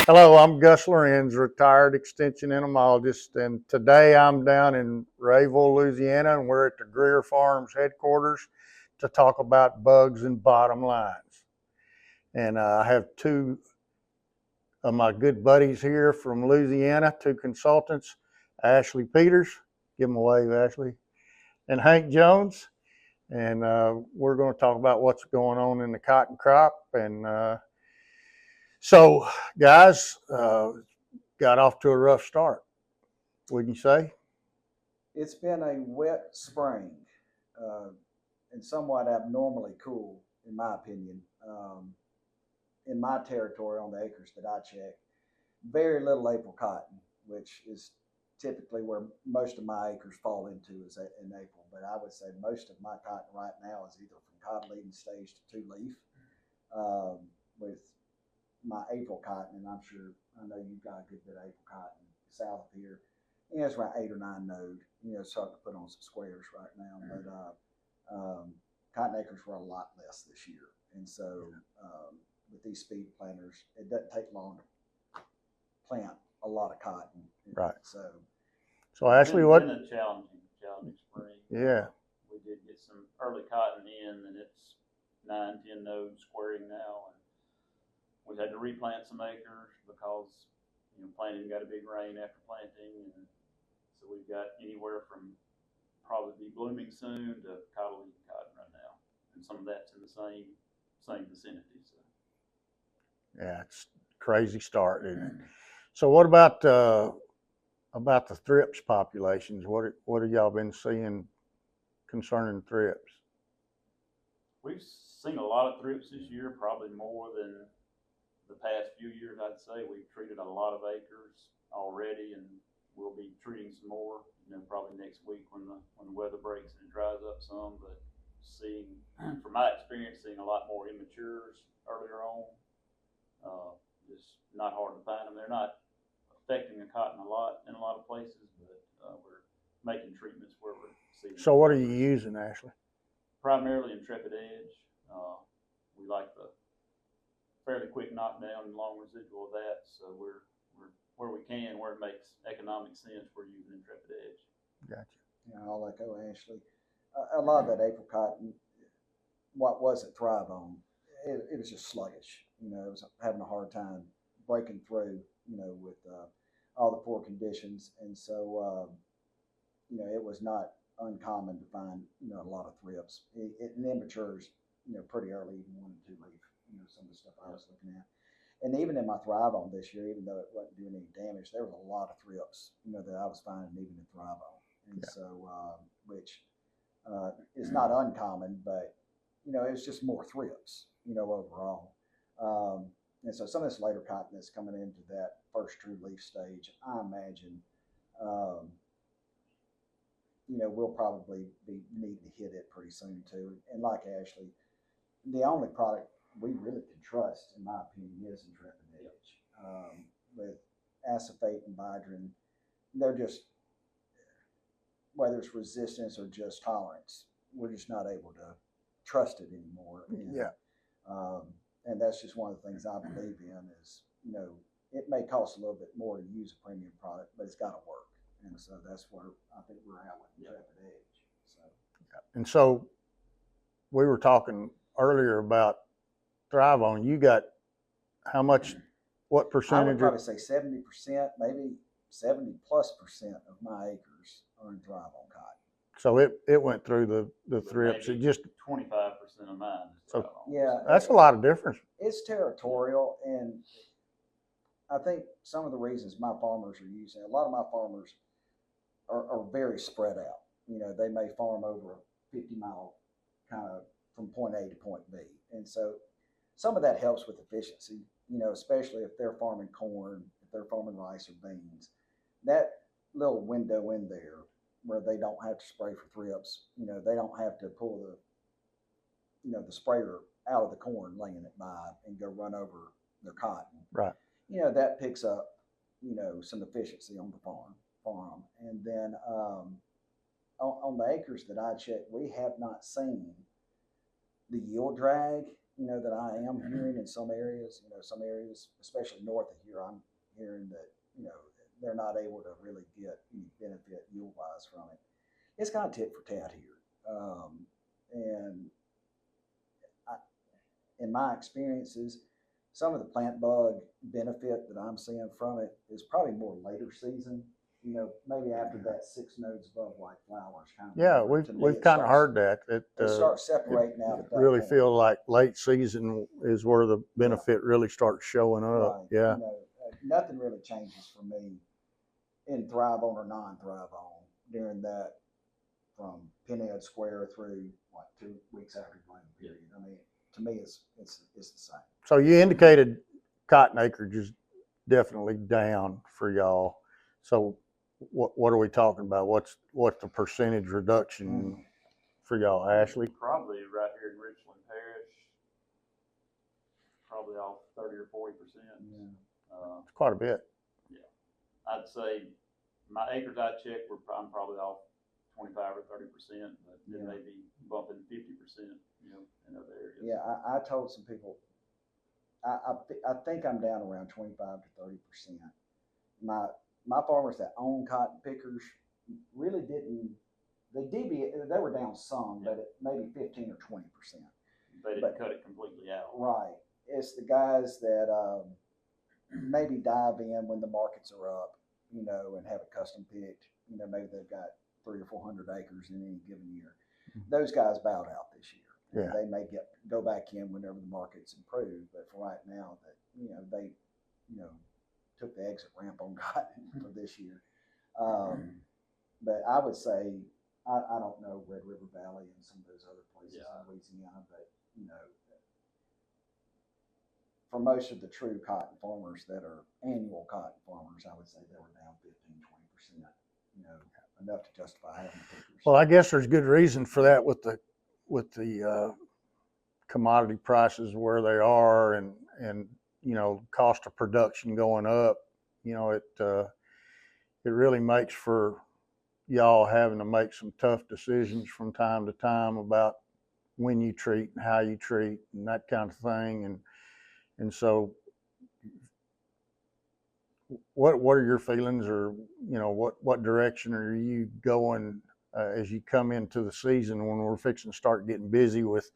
Hello, I'm Gus Lorenz, retired extension entomologist, and today I'm down in Rayville, Louisiana, and we're at the Greer Farms headquarters to talk about bugs and bottom lines. And I have two of my good buddies here from Louisiana, two consultants, Ashley Peters, give them a wave, Ashley, and Hank Jones. And we're going to talk about what's going on in the cotton crop. And so, guys, got off to a rough start, wouldn't you say? It's been a wet spring and somewhat abnormally cool, in my opinion. In my territory on the acres that I check, very little April cotton, which is typically where most of my acres fall into is in April. But I would say most of my cotton right now is either from cotyledon stage to two leaf, with my April cotton, and I know you've got a good bit of April cotton south of here. It's around 8 or 9 node. Starting to put on some squares right now, but cotton acres were a lot less this year, and so with these speed planters, it doesn't take long to plant a lot of cotton. Right. So Ashley, what? It's been a challenging spring. Yeah. We did get some early cotton in, and it's 9-10 nodes squaring now, and we had to replant some acres because planting got a big rain after planting, and so we've got anywhere from probably be blooming soon to cotyledon cotton right now, and some of that's in the same vicinity. So. Yeah, it's crazy start, isn't it? So what about the thrips populations? What have y'all been seeing concerning thrips? We've seen a lot of thrips this year, probably more than the past few years. I'd say we've treated a lot of acres already, and we'll be treating some more. Probably next week when the weather breaks and it dries up some. But from my experience, seeing a lot more immatures earlier on. Just not hard to find them. They're not affecting the cotton a lot in a lot of places, but we're making treatments where we're seeing. So what are you using, Ashley? Primarily Intrepid Edge. We like the fairly quick knockdown and long residual of that, so we're where we can, where it makes economic sense, we're using Intrepid Edge. Gotcha. I'll echo Ashley. A lot of that April cotton, what was it thrive on? It was just sluggish. It was having a hard time breaking through. With all the poor conditions, and so it was not uncommon to find a lot of thrips. It immatures pretty early, even 1 and 2 leaf. Some of the stuff I was looking at. And even in my Thrive On this year, even though it wasn't doing any damage, there was a lot of thrips, that I was finding even in Thrive On. And so, which is not uncommon, but, it was just more thrips, overall. And so some of this later cotton that's coming into that first true leaf stage, I imagine, we'll probably be needing to hit it pretty soon too. And like Ashley, the only product we really can trust, in my opinion, is Intrepid Edge. With acephate and Bidrin, they're just, whether it's resistance or just tolerance, we're just not able to trust it anymore. And that's just one of the things I believe in is, it may cost a little bit more to use a premium product, but it's got to work. And so that's where I think we're at with Intrepid Edge. And so we were talking earlier about Thrive On. You got how much, what percentage? I would probably say 70%, maybe 70+% of my acres are in Thrive On cotton. So it went through the thrips. It just 25% of mine. So yeah, that's a lot of difference. It's territorial, and I think some of the reasons my farmers are using it, a lot of my farmers are very spread out. They may farm over a 50-mile kind of from point A to point B, and so some of that helps with efficiency. Especially if they're farming corn, if they're farming rice or beans, that little window in there where they don't have to spray for thrips. They don't have to pull the sprayer out of the corn, laying it by, and go run over their cotton. Right. That picks up, some efficiency on the farm. And then on the acres that I checked, we have not seen the yield drag that I am hearing in some areas, especially north of here, I'm hearing that, they're not able to really get any benefit yield wise from it. It's kind of tit for tat here. And I, in my experiences, some of the plant bug benefit that I'm seeing from it is probably more later season. Maybe after that 6 nodes above white flowers kind of. Yeah, we've kind of heard that. It starts separating out at that really point. feel like late season is where the benefit really starts showing up. Right. Yeah. Nothing really changes for me in thrive on or non-thrive on during that from pinhead square through 2 weeks after planting period. I mean, to me, it's the same. So you indicated cotton acreage is definitely down for y'all. So what are we talking about? What's the percentage reduction for y'all, Ashley? Probably right here in Richland Parish, probably off 30 or 40%. It's quite a bit. Yeah, I'd say my acres I checked I'm probably off 25 or 30%, but then maybe bumping 50%, in other areas. Yeah, I told some people, I think I'm down around 25 to 30%. My farmers that own cotton pickers really didn't. They were down some, but maybe 15 or 20%. They didn't cut it completely out. Right. It's the guys that maybe dive in when the markets are up, and have it custom picked. Maybe they've got 300 or 400 acres in any given year. Those guys bowed out this year. Yeah. They may go back in whenever the markets improve, but for right now, that they took the exit ramp on cotton for this year. But I would say I don't know Red River Valley and some of those other places in Louisiana, but for most of the true cotton farmers that are annual cotton farmers, I would say they were down 15, 20%. Enough to justify having pickers. Well, I guess there's good reason for that with the commodity prices where they are and cost of production going up. It really makes for y'all having to make some tough decisions from time to time about when you treat and how you treat and that kind of thing. And so what are your feelings, or what direction are you going as you come into the season when we're fixing to start getting busy with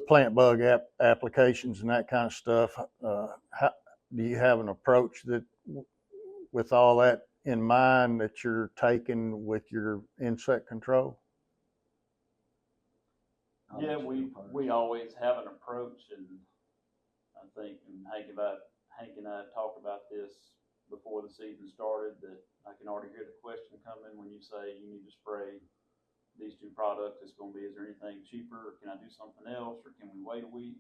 plant bug applications and that kind of stuff? How do you have an approach that, with all that in mind, that you're taking with your insect control? Yeah, we always have an approach, and I think, and Hank and I talked about this before the season started, that I can already hear the question coming when you say you need to spray these 2 products. It's going to be, is there anything cheaper, or can I do something else, or can we wait a week?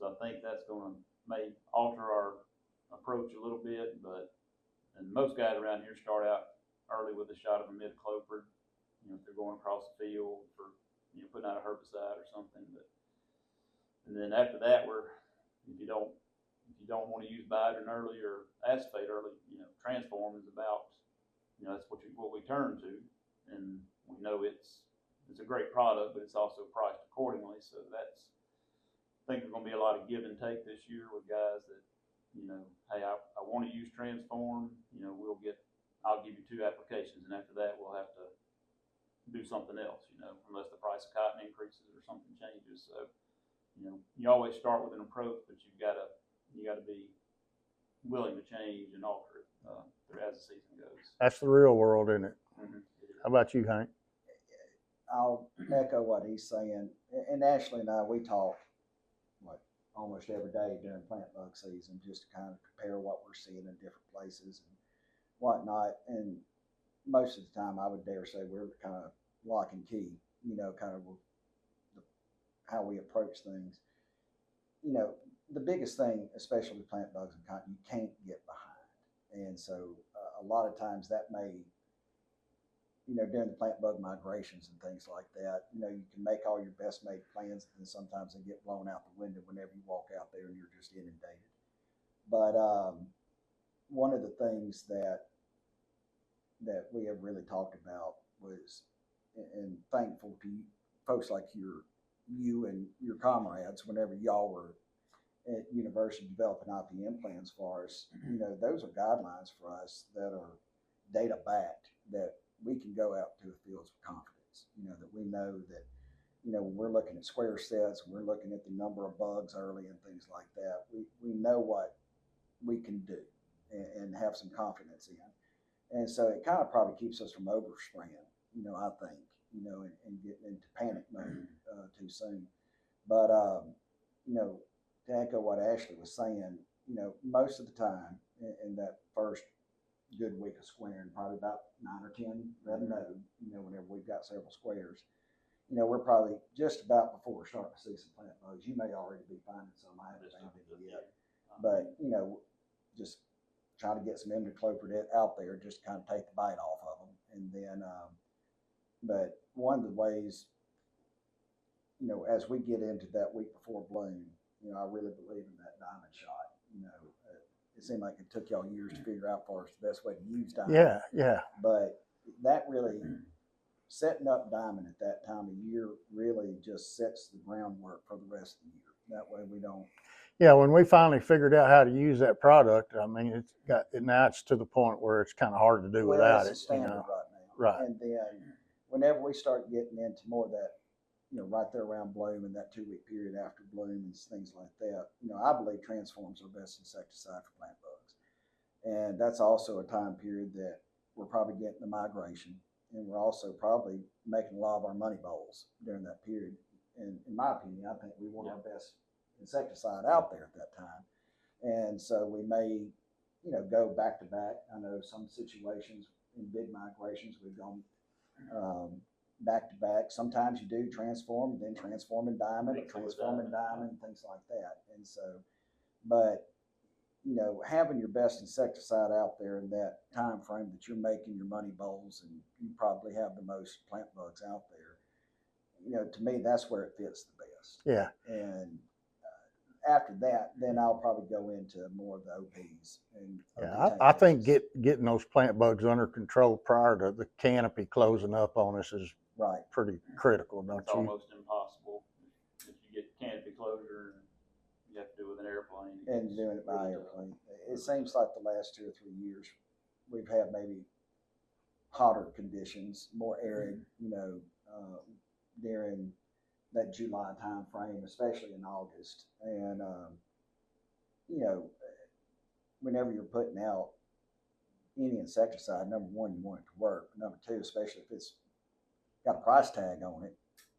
So I think that's going to may alter our approach a little bit, and most guys around here start out early with a shot of imidacloprid, if they're going across the field for, putting out a herbicide or something. And then after that, if you don't want to use Bidrin early or acephate early, transform is about, that's what we turn to, and we know it's a great product, but it's also priced accordingly. So I think there's going to be a lot of give and take this year with guys that, hey, I want to use transform, I'll give you 2 applications, and after that we'll have to do something else, unless the price of cotton increases or something changes. So, you always start with an approach, but you got to be willing to change and alter it as the season goes. That's the real world, isn't it? Mm-hmm. How about you, Hank? I'll echo what he's saying. And Ashley and I, we talk almost every day during plant bug season, just to kind of compare what we're seeing in different places and whatnot. And most of the time, I would dare say we're kind of lock and key, kind of how we approach things. The biggest thing, especially with plant bugs and cotton, you can't get behind. And so a lot of times that may, during the plant bug migrations and things like that, you can make all your best made plans, and sometimes they get blown out the window whenever you walk out there and you're just inundated. But one of the things that we have really talked about was, and thankful to folks like you and your comrades, whenever y'all were at university developing IPM plans for us, those are guidelines for us that are data backed, that we can go out to the fields with confidence, that we know that, when we're looking at square sets, we're looking at the number of bugs early and things like that, we know what we can do and have some confidence in. And so it kind of probably keeps us from overspraying, I think, and getting into panic mode too soon. But, to echo what Ashley was saying, most of the time in that first good week of squaring, probably about 9 or 10 red node, whenever we've got several squares, we're probably just about before we're starting to see some plant bugs. You may already be finding some. I haven't found any yet. But, just try to get some imidacloprid out there just to kind of take the bite off of them. And then, but one of the ways, as we get into that week before bloom, I really believe in that diamond shot. It seemed like it took y'all years to figure out for us the best way to use diamond. Yeah. But that really, setting up diamond at that time of year really just sets the groundwork for the rest of the year. That way we don't. Yeah, when we finally figured out how to use that product, I mean, now it's to the point where it's kind of hard to do without it. It's a standard right now. Right. And then whenever we start getting into more of that, right there around bloom and that 2-week period after bloom and things like that, I believe transforms are best insecticide for plant bugs. And that's also a time period that we're probably getting the migration, and we're also probably making a lot of our money bowls during that period. And in my opinion, I think we want our best insecticide out there at that time. And so we may, go back to back. I know some situations in big migrations, we've gone back to back. Sometimes you do transform and then transform in diamond, or transform in diamond, things like that. And so, but, having your best insecticide out there in that time frame that you're making your money bowls and you probably have the most plant bugs out there, to me, that's where it fits the best. Yeah. And after that, then I'll probably go into more of the OPs. And I think getting those plant bugs under control prior to the canopy closing up on us is pretty critical, don't It's you? almost impossible if you get canopy closure. You have to do it with an airplane. And doing it by airplane. It seems like the last 2 or 3 years we've had maybe hotter conditions, more arid, during that July time frame, especially in August. And, whenever you're putting out any insecticide, number one, you want it to work. Number two, especially if it's got a price tag on it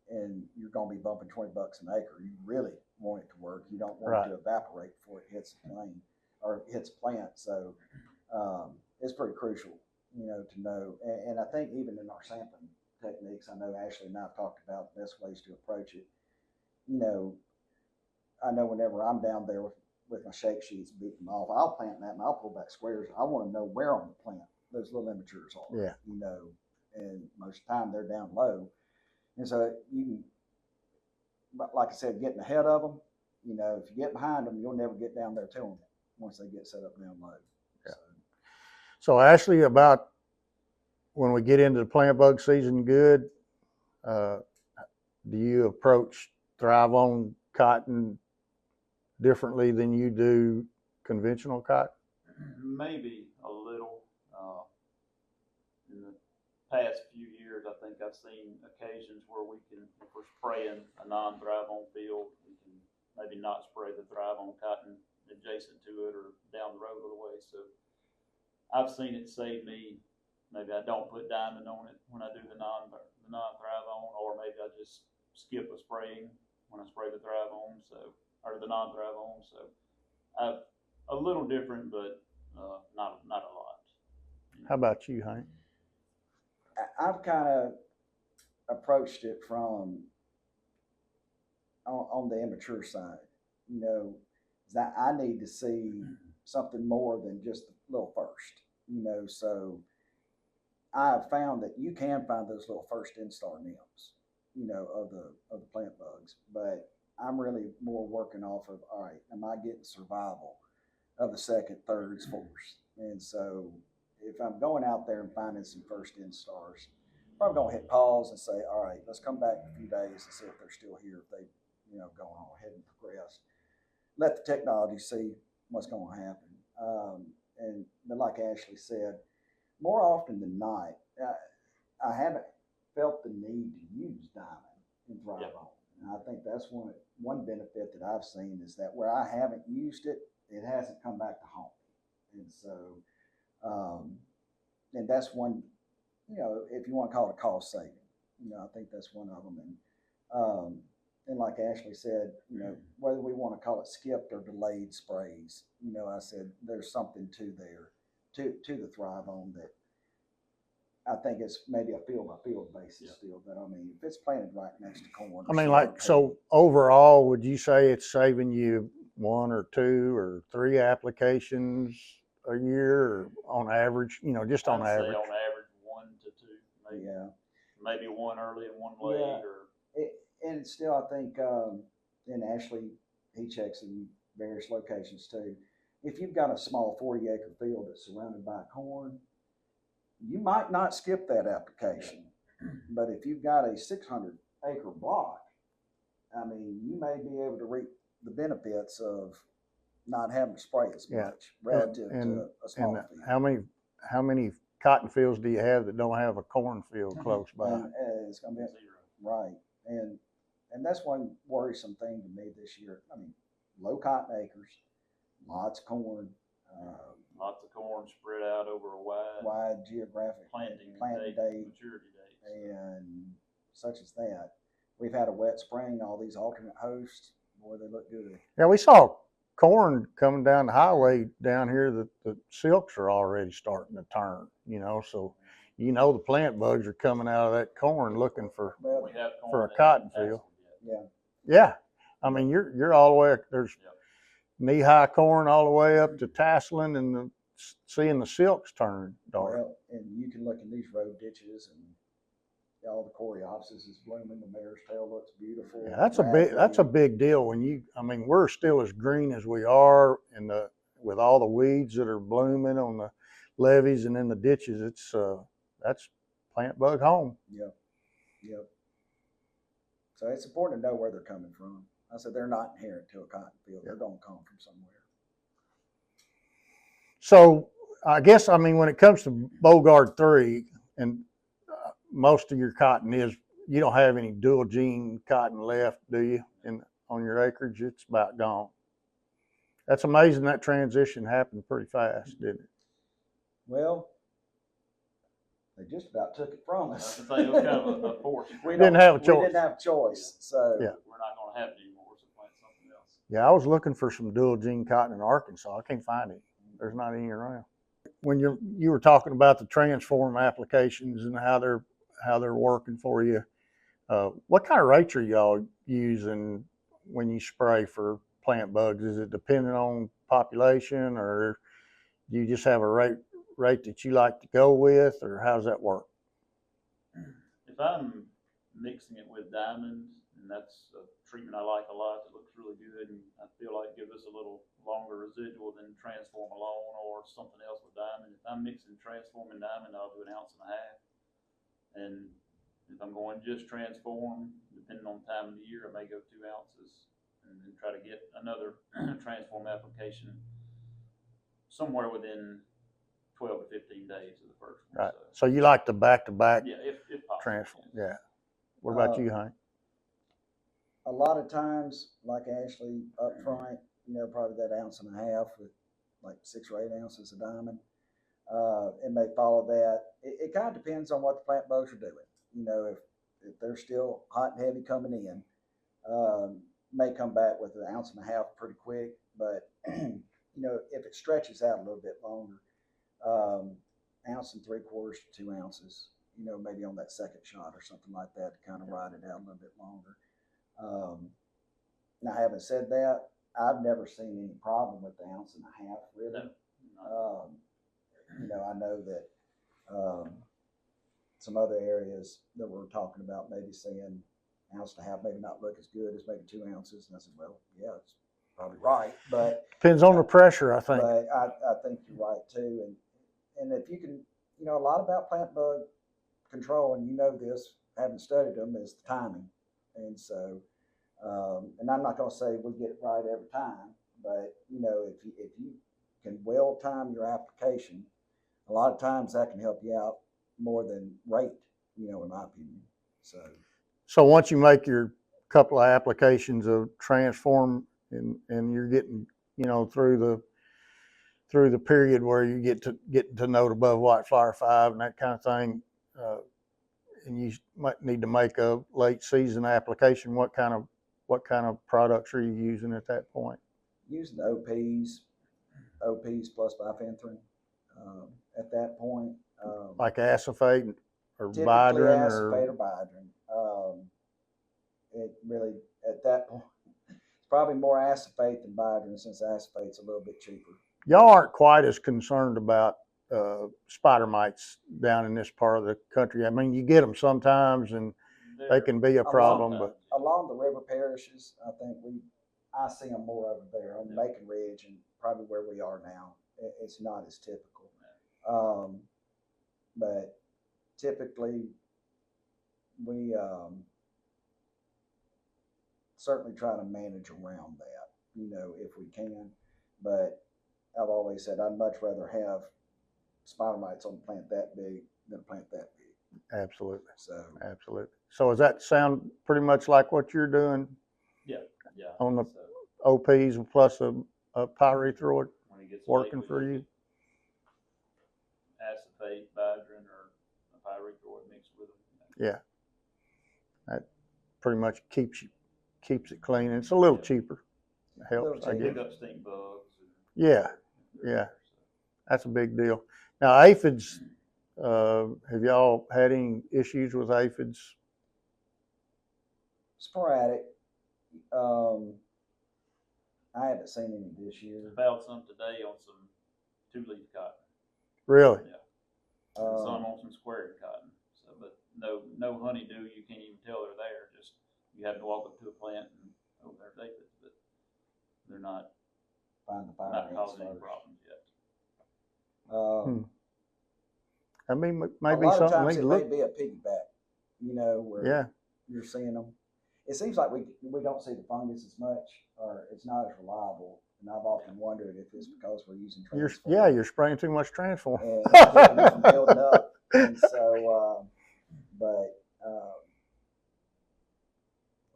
and you're going to be bumping $20 an acre, you really want it to work. You don't want it to evaporate before it hits the plane or hits a plant. So it's pretty crucial, to know. And I think even in our sampling techniques, I know Ashley and I have talked about the best ways to approach it. I know whenever I'm down there with my shake sheets, beating them off, I'll plant that and I'll pull back squares. I want to know where on the plant those little immatures are. Yeah. And most of the time they're down low. And so you can, like I said, getting ahead of them, if you get behind them, you'll never get down there to them once they get set up down low. Yeah. So Ashley, about when we get into the plant bug season good, do you approach Thrive On cotton differently than you do conventional cotton? Maybe a little. In the past few years, I think I've seen occasions where we can, if we're spraying a non-Thrive On field, we can maybe not spray the Thrive On cotton adjacent to it or down the road a little way. So I've seen it save me. Maybe I don't put diamond on it when I do the non-Thrive On, or maybe I just skip a spraying when I spray the Thrive On, or the non-Thrive On. So I've a little different, but not a lot. How about you, Hank? I've kind of approached it from on the immature side. That I need to see something more than just the little first. So I've found that you can find those little first instar nymphs, of the plant bugs, but I'm really more working off of, all right, am I getting survival of the second, thirds, fourths? And so if I'm going out there and finding some first instars, probably gonna hit pause and say, all right, let's come back in a few days and see if they're still here, if they, going on ahead and progress. Let the technology see what's gonna happen. But like Ashley said, more often than not, I haven't felt the need to use Diamond and Thrive On. And I think that's one benefit that I've seen is that where I haven't used it, it hasn't come back to haunt me. And so, and that's one, if you want to call it a cost saving, I think that's one of them. And like Ashley said, whether we want to call it skipped or delayed sprays, I said there's something to there, to the Thrive On that I think it's maybe a field by field basis still. But I mean, if it's planted right next to corn, I mean, so overall, would you say it's saving you 1 or 2 or 3 applications a year, or on average? Just on I'd say average. on average 1 to 2, maybe. Yeah. Maybe 1 early and 1 late, or. And still, I think, and Ashley, he checks in various locations too. If you've got a small 40-acre field that's surrounded by corn, you might not skip that application. But if you've got a 600-acre block, I mean, you may be able to reap the benefits of not having to spray as much relative to a small field. How many cotton fields do you have that don't have a cornfield close by? And it's going to be right. And that's one worrisome thing to me this year. I mean, low cotton acres, lots of corn. Lots of corn spread out over a wide geographic planting date, maturity dates, and such as that. We've had a wet spring. All these alternate hosts, boy, they look good. Yeah, we saw corn coming down the highway down here that the silks are already starting to turn. So the plant bugs are coming out of that corn looking for a cotton field. Yeah. I mean, you're all the way. There's knee-high corn all the way up to tasseling and seeing the silks turn dark. Well, and you can look in these road ditches and all the coreopsis is blooming. The mare's tail looks beautiful. Yeah, that's a big deal when we're still as green as we are with all the weeds that are blooming on the levees and in the ditches. That's plant bug home. Yep. So it's important to know where they're coming from. I said they're not inherent to a cotton field. They're going to come from somewhere. So I guess, when it comes to Bogard 3, and most of your cotton you don't have any dual gene cotton left, do you, on your acreage? It's about gone. That's amazing that transition happened pretty fast, didn't it? Well, they just about took it from us. I was going to say, it was kind of a force. We didn't have a choice. We didn't have a choice. So we're not going to have it anymore, so plant something else. Yeah, I was looking for some dual gene cotton in Arkansas. I can't find it. There's not any around. When you were talking about the transform applications and how they're working for you, what kind of rates are y'all using when you spray for plant bugs? Is it dependent on population, or do you just have a rate that you like to go with, or how does that work? If I'm mixing it with Diamond, and that's a treatment I like a lot, it looks really good, and I feel like gives us a little longer residual than Transform alone or something else with Diamond. If I'm mixing Transform and Diamond, I'll do 1.5 ounces. And if I'm going just Transform, depending on the time of the year, I may go 2 ounces and then try to get another Transform application somewhere within 12 to 15 days of the first one. Right. So you like the back-to-back if possible. Transform. Yeah. What about you, Hank? A lot of times, like Ashley up front, probably that 1.5 ounces with like 6 or 8 ounces of Diamond. It may follow that. It kind of depends on what the plant bugs are doing. If they're still hot and heavy coming in, may come back with 1.5 ounces pretty quick. But if it stretches out a little bit longer, 1.75 ounces to 2 ounces, maybe on that second shot or something like that to kind of ride it out a little bit longer. Now, having said that, I've never seen any problem with the 1.5 ounces really. I know that some other areas that we're talking about maybe seeing 1.5 ounces maybe not look as good as maybe 2 ounces. And I said, well, yeah, it's probably right, but depends on the pressure, I think. But I think you're right too. And if you can, a lot about plant bug control, and you know this, having studied them, is the timing. And so, and I'm not going to say we get it right every time, but you know, if you can well time your application, a lot of times that can help you out more than rate, you know, in my opinion. So once you make your couple of applications of transform and you're getting, you know, through the period where you getting to note above white flower 5 and that kind of thing, and you might need to make a late season application, what kind of products are you using at that point? Using the OPs plus bifenthrin at that point. Like acephate or Typically Bidrin acephate or or Bidrin. It really, at that point, it's probably more acephate than Bidrin, since acephate's a little bit cheaper. y'all aren't quite as concerned about spider mites down in this part of the country. I mean, you get them sometimes and they can be a problem, but Along the river parishes, I think I see them more over there on Macon Ridge and probably where we are now. It's not as typical. But typically we certainly try to manage around that, you know, if we can. But I've always said I'd much rather have spider mites on a plant that big than a plant that big. absolutely. So Absolutely. So does that sound pretty much like what you're doing Yeah. on the So OPs plus a pyrethroid when it gets working late, for we you? acephate, Bidrin, or a pyrethroid mixed with them. Yeah. That pretty much keeps it clean. It's a little cheaper. It helps, I Pick guess. up stink bugs. Yeah. Yeah. That's a big deal. Now, aphids, have y'all had any issues with aphids? sporadic. I haven't seen any this year. Found some today on some 2-leaf cotton. Really? Yeah. And some on some square cotton. So, but no honeydew. You can't even tell they're there. Just you have to walk up to a plant and there's aphids, but they're not causing any problems yet. I mean, A maybe lot of something times they it look. may be a piggyback, you know, where you're seeing them. It seems like we don't see the fungus as much, or it's not as reliable. And I've often wondered if it's because we're using transform. You're spraying too much transform. And it's keeping it from building up. And so,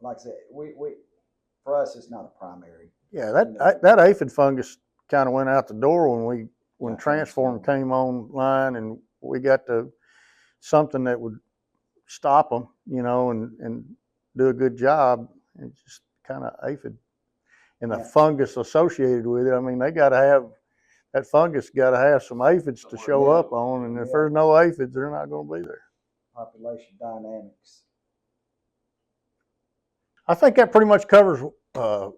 like I said, we for us it's not a primary. Yeah, that aphid fungus kind of went out the door when transform Transform. came online, and we got to something that would stop them, you know, and do a good job. It's just kind of aphid and the fungus associated with it. I mean, that fungus got to have some aphids to show up on, and if there's no aphids, they're not going to be there. Population dynamics. I think that pretty much covers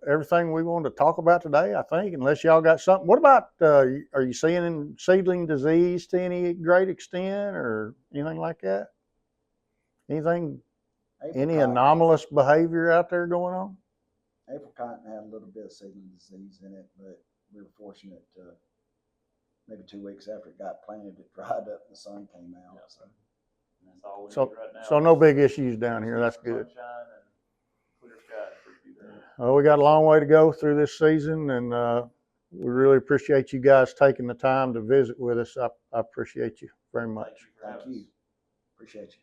everything we wanted to talk about today, I think, unless y'all got something. What about, are you seeing seedling disease to any great extent or anything like that? Anything, any anomalous behavior out there going on? Apricot had a little bit of seedling disease in it, but we were fortunate maybe 2 weeks after it got planted, it dried up and the sun came out. Yeah. So that's all we So, need right now. so no big issues down here. That's good. Sunshine and clear skies for a few days. Well, we got a long way to go through this season, and we really appreciate you guys taking the time to visit with us. I appreciate you very much. Thank you for having us. Thank you. Appreciate you.